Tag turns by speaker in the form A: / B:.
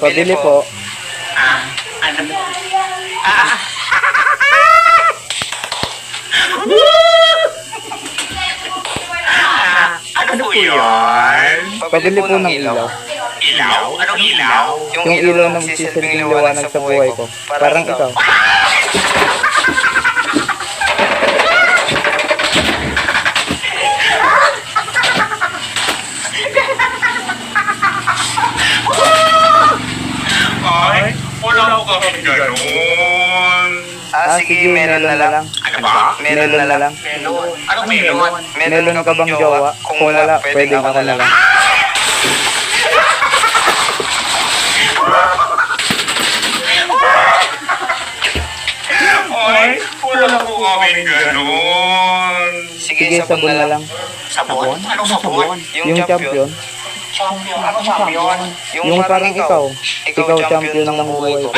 A: Pabili po.
B: Ano? Ah! Ano po yun?
A: Pabili po ng ilaw.
B: Ilaw? Anong ilaw?
A: Yung ilaw na magsisilbing liwanag sa buhay ko. Parang ikaw.
B: Ay, wala ko kami ganun.
A: Sige, melon na lang.
B: Ano ba?
A: Melon na lang.
B: Melon. Anong melon?
A: Melon ka bang jowa? Kung wala, pwedeng ako na lang.
B: Ay, wala ko kami ganun.
A: Sige, sabon na lang.
B: Sabon? Anong sabon?
A: Yung champion.
B: Champion. Anong champion?
A: Yung parang ikaw. Ikaw champion ng buhay ko.